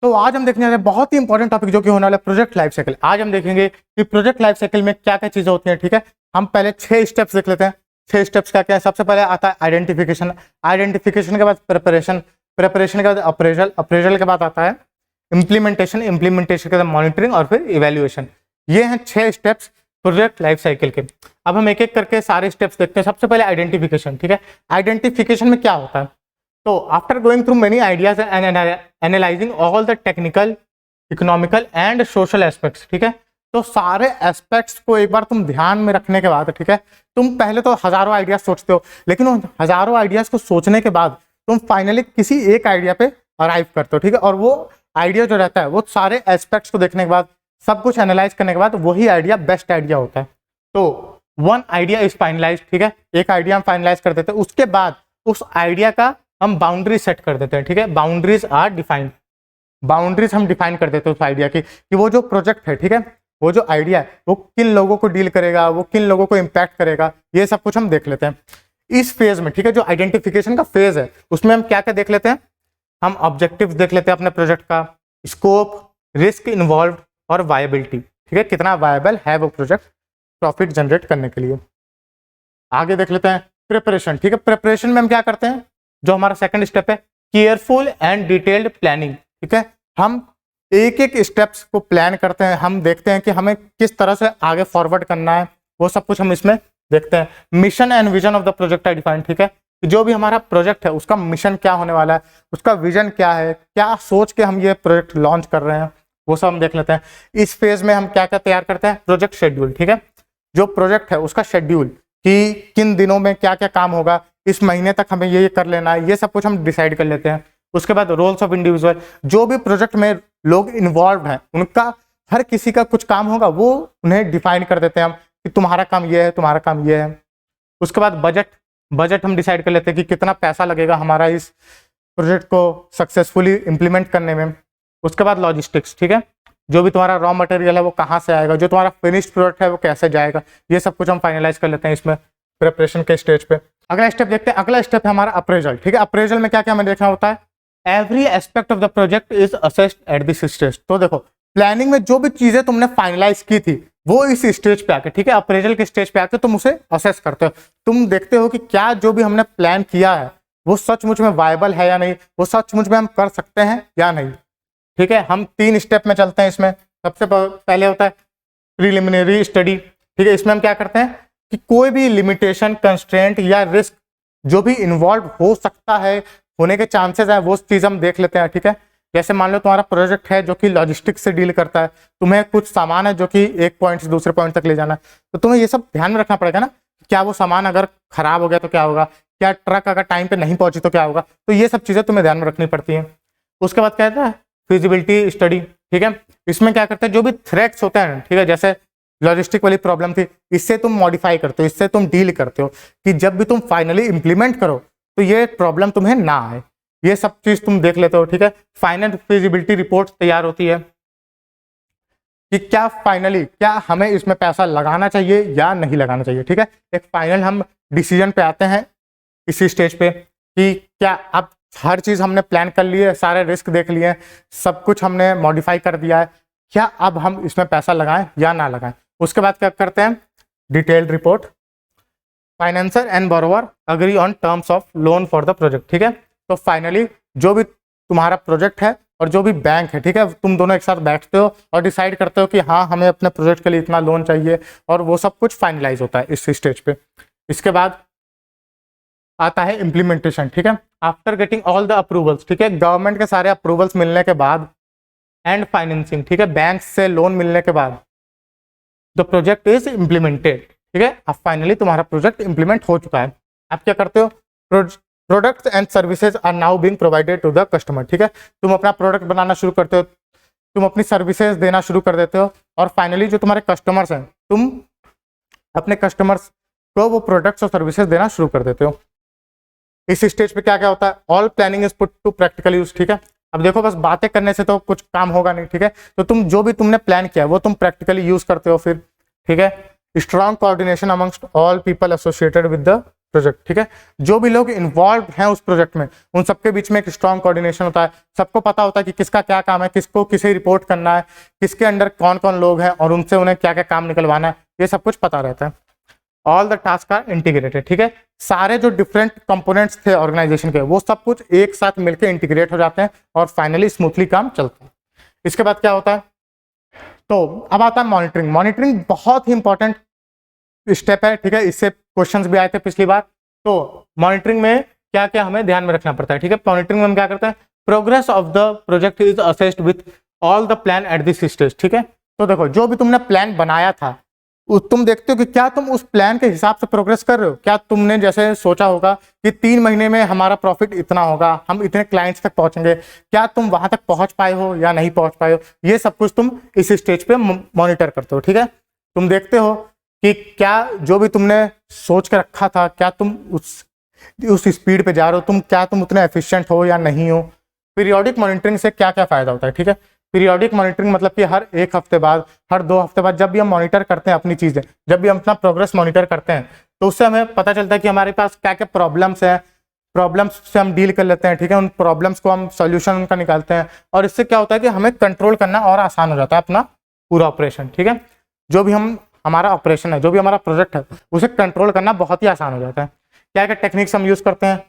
तो आज हम देखने वाले हैं बहुत ही इंपॉर्टेंट टॉपिक जो कि होने वाला है प्रोजेक्ट लाइफ साइकिल। आज हम देखेंगे कि प्रोजेक्ट लाइफ साइकिल में क्या क्या चीजें होती हैं। ठीक है, हम पहले 6 स्टेप्स देख लेते हैं। 6 स्टेप्स क्या क्या है। सबसे पहले आता है आइडेंटिफिकेशन, आइडेंटिफिकेशन के बाद प्रिपरेशन, प्रिपरेशन के बाद अप्रेजल, अप्रेजल के बाद आता है इम्प्लीमेंटेशन, इम्प्लीमेंटेशन के बाद मॉनिटरिंग और फिर इवेल्युएशन। ये हैं 6 स्टेप्स प्रोजेक्ट लाइफ साइकिल के। अब हम एक एक करके सारे स्टेप्स देखते हैं। सबसे पहले आइडेंटिफिकेशन। ठीक है, आइडेंटिफिकेशन में क्या होता है। तो after going through many ideas and analysing all the technical, economical and social aspects, ठीक है, तो सारे एस्पेक्ट्स को एक बार तुम ध्यान में रखने के बाद, ठीक है, तुम पहले तो हजारों आइडियाज सोचते हो, लेकिन उन हजारों आइडियाज को सोचने के बाद तुम फाइनली किसी एक आइडिया पे अराइव करते हो। ठीक है, और वो आइडिया जो रहता है वो सारे एस्पेक्ट्स को देखने के बाद, सब कुछ एनालाइज करने के बाद वही आइडिया बेस्ट आइडिया होता है। तो वन आइडिया इज फाइनलाइज। ठीक है, एक आइडिया हम फाइनलाइज कर देते हैं, उसके बाद उस आइडिया का हम बाउंड्री सेट कर देते हैं। ठीक है, बाउंड्रीज आर डिफाइंड, बाउंड्रीज हम डिफाइन कर देते हैं उस आइडिया की कि वो जो प्रोजेक्ट है, ठीक है, वो जो आइडिया है वो किन लोगों को डील करेगा, वो किन लोगों को इम्पैक्ट करेगा, ये सब कुछ हम देख लेते हैं इस फेज में। ठीक है, जो आइडेंटिफिकेशन का फेज है उसमें हम क्या क्या देख लेते हैं। हम ऑब्जेक्टिव्स देख लेते हैं अपने प्रोजेक्ट का, स्कोप, रिस्क इन्वॉल्व और वायबिलिटी। ठीक है, कितना वायबल है वो प्रोजेक्ट प्रॉफिट जनरेट करने के लिए। आगे देख लेते हैं प्रिपरेशन। ठीक है, प्रिपरेशन में हम क्या करते हैं, जो हमारा सेकंड स्टेप है, केयरफुल एंड डिटेल्ड प्लानिंग। ठीक है, हम एक एक स्टेप्स को प्लान करते हैं, हम देखते हैं कि हमें किस तरह से आगे फॉरवर्ड करना है, वो सब कुछ हम इसमें देखते हैं। Mission and vision of the project है डिफाइंड। ठीक है, जो भी हमारा प्रोजेक्ट है उसका मिशन क्या होने वाला है, उसका विजन क्या है, क्या सोच के हम ये प्रोजेक्ट लॉन्च कर रहे हैं, वो सब हम देख लेते हैं। इस फेज में हम क्या क्या तैयार करते हैं, प्रोजेक्ट शेड्यूल। ठीक है, जो प्रोजेक्ट है उसका शेड्यूल कि किन दिनों में क्या क्या काम होगा, इस महीने तक हमें ये कर लेना है, ये सब कुछ हम डिसाइड कर लेते हैं। उसके बाद रोल्स ऑफ इंडिविजुअल, जो भी प्रोजेक्ट में लोग इन्वॉल्व हैं उनका, हर किसी का कुछ काम होगा वो उन्हें डिफाइन कर देते हैं हम कि तुम्हारा काम ये है, तुम्हारा काम ये है। उसके बाद बजट, बजट हम डिसाइड कर लेते हैं कि कितना पैसा लगेगा हमारा इस प्रोजेक्ट को सक्सेसफुली इम्प्लीमेंट करने में। उसके बाद लॉजिस्टिक्स। ठीक है, जो भी तुम्हारा रॉ मटेरियल है वो कहाँ से आएगा, जो तुम्हारा फिनिश्ड प्रोडक्ट है वो कैसे जाएगा, ये सब कुछ हम फाइनलाइज कर लेते हैं इसमें प्रिपरेशन के स्टेज पे। अगला स्टेप देखते हैं। अगला स्टेप है हमारा अप्रेजल। ठीक है, अप्रेजल में क्या क्या हमें देखना होता है, every aspect of the project is assessed at this stage. तो देखो, प्लानिंग में जो भी चीजें तुमने फाइनलाइज की थी वो इस स्टेज पे आके, ठीक है, अप्रेजल के स्टेज पे आके तुम उसे असेस करते हो। तुम देखते हो कि क्या जो भी हमने प्लान किया है वो सचमुच में वायबल है या नहीं, वो सचमुच में हम कर सकते हैं या नहीं। ठीक है, हम 3 स्टेप में चलते हैं इसमें। सबसे पहले होता है प्रीलिमिनरी स्टडी। ठीक है, इसमें हम क्या करते हैं कि कोई भी लिमिटेशन, कंस्ट्रेंट या रिस्क जो भी इन्वॉल्व हो सकता है, होने के चांसेस है, वो चीज हम देख लेते हैं। ठीक है, जैसे मान लो तुम्हारा प्रोजेक्ट है जो कि लॉजिस्टिक्स से डील करता है, तुम्हें कुछ सामान है जो कि एक पॉइंट से दूसरे पॉइंट तक ले जाना है, तो तुम्हें ये सब ध्यान में रखना पड़ेगा ना, क्या वो सामान अगर खराब हो गया तो क्या होगा, क्या ट्रक अगर टाइम पे नहीं पहुंची तो क्या होगा, तो ये सब चीजें तुम्हें ध्यान में रखनी पड़ती हैं। उसके बाद क्या है, फिजिबिलिटी स्टडी। ठीक है, इसमें क्या करते हैं, जो भी थ्रेट्स होते हैं, ठीक है, जैसे लॉजिस्टिक वाली प्रॉब्लम थी, इससे तुम मॉडिफाई करते हो, इससे तुम डील करते हो कि जब भी तुम फाइनली इंप्लीमेंट करो तो ये प्रॉब्लम तुम्हें ना आए, ये सब चीज तुम देख लेते हो। ठीक है, फाइनल फिजिबिलिटी रिपोर्ट तैयार होती है कि क्या फाइनली क्या हमें इसमें पैसा लगाना चाहिए या नहीं लगाना चाहिए। ठीक है, एक फाइनल हम डिसीजन पे आते हैं इसी स्टेज पे कि क्या अब हर चीज हमने प्लान कर ली है, सारे रिस्क देख लिए, सब कुछ हमने मॉडिफाई कर दिया है, क्या अब हम इसमें पैसा लगाएं या ना लगाएं। उसके बाद क्या करते हैं, detailed report, financer and borrower agree on terms of loan for the project. ठीक है, तो फाइनली जो भी तुम्हारा प्रोजेक्ट है और जो भी बैंक है, ठीक है, तुम दोनों एक साथ बैठते हो और डिसाइड करते हो कि हाँ हमें अपने प्रोजेक्ट के लिए इतना लोन चाहिए, और वो सब कुछ फाइनलाइज होता है इस स्टेज पे। इसके बाद आता है इम्प्लीमेंटेशन। ठीक है, after getting all the approvals, ठीक है, गवर्नमेंट के सारे अप्रूवल्स मिलने के बाद एंड फाइनेंसिंग, ठीक है, बैंक से लोन मिलने के बाद द प्रोजेक्ट इज इम्प्लीमेंटेड। ठीक है, अब फाइनली तुम्हारा प्रोजेक्ट इंप्लीमेंट हो चुका है। आप क्या करते हो, products and services are now being provided to the customer. ठीक है, तुम अपना प्रोडक्ट बनाना शुरू करते हो, तुम अपनी सर्विसेज देना शुरू कर देते हो, और फाइनली जो तुम्हारे कस्टमर्स हैं, तुम अपने कस्टमर्स को वो प्रोडक्ट्स और सर्विसेज देना शुरू कर देते हो। इस स्टेज पे क्या क्या होता है, all planning is put to practical use. ठीक है, अब देखो बस बातें करने से तो कुछ काम होगा नहीं। ठीक है, तो तुम जो भी तुमने प्लान किया है वो तुम प्रैक्टिकली यूज करते हो फिर। ठीक है, strong coordination amongst all people associated with the project, ठीक है। जो भी लोग इन्वॉल्व हैं उस प्रोजेक्ट में, उन सबके बीच में एक स्ट्रॉन्ग कोऑर्डिनेशन होता है, सबको पता होता है कि किसका क्या काम है, किसको किसे रिपोर्ट करना है, किसके अंडर कौन कौन लोग हैं और उनसे उन्हें क्या क्या काम निकलवाना है, ये सब कुछ पता रहता है। All the task are integrated, ठीक है। सारे जो डिफरेंट कंपोनेंट्स थे ऑर्गेनाइजेशन के, वो सब कुछ एक साथ मिलकर इंटीग्रेट हो जाते हैं और फाइनली स्मूथली काम चलता है। इसके बाद क्या होता है, तो अब आता है मॉनिटरिंग। मॉनिटरिंग बहुत ही इंपॉर्टेंट स्टेप है, ठीक है। इससे क्वेश्चंस भी आए थे पिछली बार। तो मॉनिटरिंग में क्या क्या हमें ध्यान में रखना पड़ता है, ठीक है। मॉनिटरिंग में हम क्या करते हैं, progress of the project is assessed with all the plan at this stage, ठीक है। तो देखो, जो भी तुमने प्लान बनाया था, तुम देखते हो कि क्या तुम उस प्लान के हिसाब से प्रोग्रेस कर रहे हो। क्या तुमने जैसे सोचा होगा कि 3 महीने में हमारा प्रॉफिट इतना होगा, हम इतने क्लाइंट्स तक पहुंचेंगे, क्या तुम वहां तक पहुंच पाए हो या नहीं पहुंच पाए हो, ये सब कुछ तुम इस स्टेज पे मॉनिटर करते हो, ठीक है। तुम देखते हो कि क्या जो भी तुमने सोच के रखा था, क्या तुम उस स्पीड पे जा रहे हो, क्या तुम उतने एफिशिएंट हो या नहीं हो। पीरियोडिक मॉनिटरिंग से क्या क्या फायदा होता है, ठीक है। पीरियोडिक मॉनिटरिंग मतलब कि हर 1 हफ्ते बाद, हर 2 हफ्ते बाद जब भी हम मॉनिटर करते हैं अपनी चीजें, जब भी हम अपना प्रोग्रेस मॉनिटर करते हैं, तो उससे हमें पता चलता है कि हमारे पास क्या क्या प्रॉब्लम्स हैं, प्रॉब्लम्स से हम डील कर लेते हैं, ठीक है। उन प्रॉब्लम्स को हम सॉल्यूशन उनका निकालते हैं और इससे क्या होता है कि हमें कंट्रोल करना और आसान हो जाता है अपना पूरा ऑपरेशन, ठीक है। जो भी हमारा ऑपरेशन है, जो भी हमारा प्रोजेक्ट है, उसे कंट्रोल करना बहुत ही आसान हो जाता है। क्या क्या टेक्निक्स हम यूज करते हैं,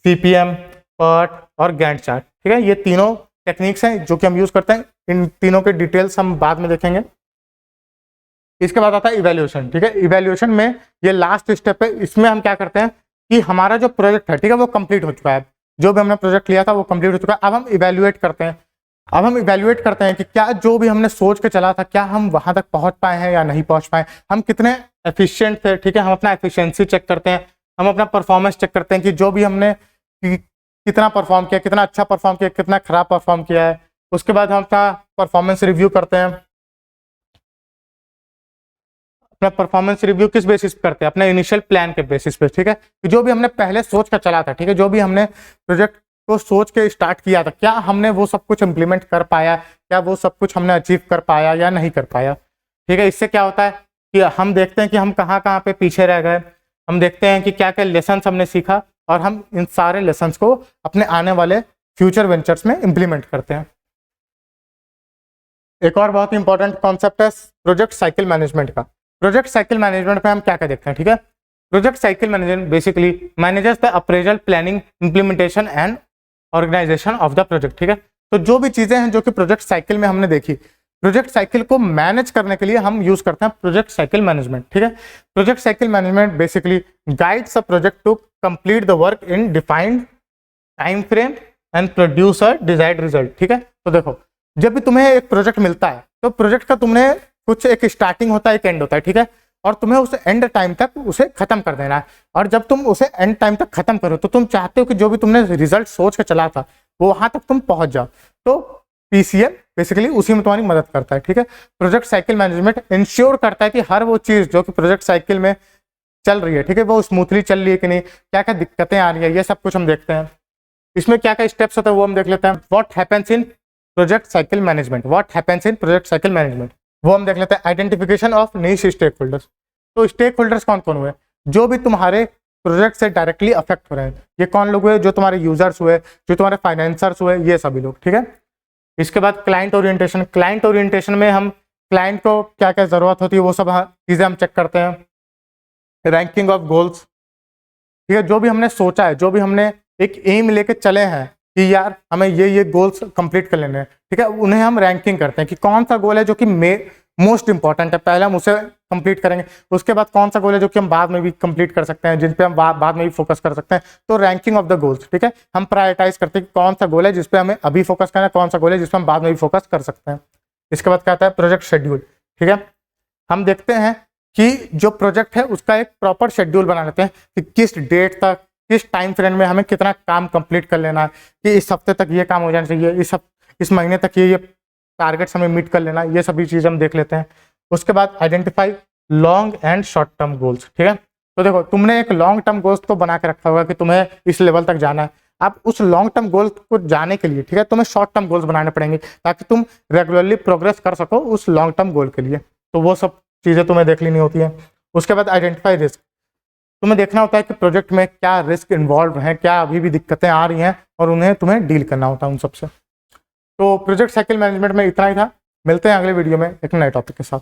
CPM, PERT और गैंट चार्ट, ठीक है। ये तीनों टेक्निक्स हैं जो कि हम यूज करते हैं। इन तीनों के डिटेल्स हम बाद में देखेंगे। इसके बाद आता है इवैल्यूएशन, ठीक है। इवैल्यूएशन में ये लास्ट स्टेप है। इसमें हम क्या करते हैं कि हमारा जो प्रोजेक्ट है, ठीक है, वो कंप्लीट हो चुका है, जो भी हमने प्रोजेक्ट लिया था वो कंप्लीट हो चुका है। अब हम इवैल्यूएट करते हैं। अब हम इवैल्यूएट करते हैं कि क्या जो भी हमने सोच के चला था, क्या हम वहां तक पहुंच पाए हैं या नहीं पहुंच पाए, हम कितने एफिशिएंट थे, ठीक है। हम अपना एफिशिएंसी चेक करते हैं, हम अपना परफॉर्मेंस चेक करते हैं कि जो भी हमने कितना परफॉर्म किया, कितना अच्छा परफॉर्म किया, कितना खराब परफॉर्म किया है। उसके बाद हम अपना परफॉर्मेंस रिव्यू करते हैं। अपना परफॉर्मेंस रिव्यू किस बेसिस पे करते हैं, अपने इनिशियल प्लान के बेसिस पे, ठीक है। कि जो भी हमने पहले सोच कर चला था, ठीक है, जो भी हमने प्रोजेक्ट को सोच के स्टार्ट किया था, क्या हमने वो सब कुछ इंप्लीमेंट कर पाया, क्या वो सब कुछ हमने अचीव कर पाया या नहीं कर पाया, ठीक है। इससे क्या होता है कि हम देखते हैं कि हम कहाँ कहाँ पे पीछे रह गए, हम देखते हैं कि क्या क्या लेसन हमने सीखा और हम इन सारे लेसन को अपने आने वाले फ्यूचर वेंचर्स में इंप्लीमेंट करते हैं। एक और बहुत इंपॉर्टेंट कॉन्सेप्ट है प्रोजेक्ट साइकिल मैनेजमेंट का। प्रोजेक्ट साइकिल मैनेजमेंट में हम क्या क्या देखते हैं, ठीक है। Project cycle management basically manages the appraisal, planning, implementation and organisation of the project, ठीक है। तो जो भी चीजें हैं जो कि प्रोजेक्ट साइकिल में हमने देखी, प्रोजेक्ट साइकिल को मैनेज करने के लिए हम यूज करते हैं प्रोजेक्ट साइकिल मैनेजमेंट, ठीक है। Project cycle management basically guides a project to complete the work in defined time frame and produce a desired result, ठीक है। तो देखो, जब भी तुम्हें एक प्रोजेक्ट मिलता है तो प्रोजेक्ट का तुमने कुछ एक स्टार्टिंग होता है, एक एंड होता है, ठीक है। और तुम्हें उस एंड टाइम तक उसे खत्म कर देना है। और जब तुम उसे एंड टाइम तक खत्म करो तो तुम चाहते हो कि जो भी तुमने रिजल्ट सोच के चला था वो वहां तक तुम पहुंच जाओ। तो PCM बेसिकली उसी में तुम्हारी मदद करता है, ठीक है। प्रोजेक्ट साइकिल मैनेजमेंट इंश्योर करता है कि हर वो चीज जो कि प्रोजेक्ट साइकिल में चल रही है, ठीक है, वो स्मूथली चल रही है कि नहीं, क्या क्या दिक्कतें आ रही है, ये सब कुछ हम देखते हैं। इसमें क्या क्या स्टेप्स होते हैं वो हम देख लेते हैं। What happens in project cycle management, what happens in project cycle management, वो हम देख लेते हैं। Identification of niche stakeholders. तो स्टेक होल्डर्स कौन कौन हुए, जो भी तुम्हारे प्रोजेक्ट से डायरेक्टली अफेक्ट हो रहे हैं। ये कौन लोग हुए, जो तुम्हारे यूजर्स हुए, जो तुम्हारे फाइनेंसर्स हुए, ये सभी लोग, ठीक है। इसके बाद क्लाइंट ओरिएंटेशन। क्लाइंट ओरिएंटेशन में हम क्लाइंट को क्या क्या जरूरत होती है वो सब चीजें हम चेक करते हैं। रैंकिंग ऑफ गोल्स, ठीक है, जो भी हमने सोचा है, जो भी हमने एक एम लेके चले हैं कि यार हमें ये गोल्स कंप्लीट कर लेने हैं, ठीक है, उन्हें हम रैंकिंग करते हैं कि कौन सा गोल है जो कि मोस्ट इंपॉर्टेंट है, पहले हम उसे कंप्लीट करेंगे। उसके बाद कौन सा गोल है जो कि हम बाद में भी कंप्लीट कर सकते हैं, जिन पे हम बाद में भी फोकस कर सकते हैं। तो रैंकिंग ऑफ द गोल्स, ठीक है, हम प्रायोरिटाइज करते हैं कि कौन सा गोल है जिसपे हमें अभी फोकस करना है, कौन सा गोल है जिसपे हम बाद में भी फोकस कर सकते हैं। इसके बाद क्या आता है प्रोजेक्ट शेड्यूल, ठीक है। हम देखते हैं कि जो प्रोजेक्ट है उसका एक प्रॉपर शेड्यूल बना लेते हैं कि किस डेट तक, किस टाइम फ्रेम में हमें कितना काम कंप्लीट कर लेना है, कि इस हफ्ते तक ये काम हो जाना चाहिए, इस महीने तक ये टारगेट्स हमें मीट कर लेना, ये सभी चीज़ हम देख लेते हैं। उसके बाद identify long and short term goals, ठीक है। तो देखो, तुमने एक लॉन्ग टर्म गोल्स तो बना के रखा होगा कि तुम्हें इस लेवल तक जाना है। अब उस लॉन्ग टर्म गोल को जाने के लिए, ठीक है, तुम्हें शॉर्ट टर्म गोल्स बनाने पड़ेंगे ताकि तुम रेगुलरली प्रोग्रेस कर सको उस लॉन्ग टर्म गोल के लिए। तो वो सब चीज़ें तुम्हें देख लेनी होती है। उसके बाद आइडेंटिफाई रिस्क। तुम्हें देखना होता है कि प्रोजेक्ट में क्या रिस्क इन्वॉल्व है, क्या अभी भी दिक्कतें आ रही हैं और उन्हें तुम्हें डील करना होता है उन सबसे। तो प्रोजेक्ट साइकिल मैनेजमेंट में इतना ही था। मिलते हैं अगले वीडियो में एक नए टॉपिक के साथ।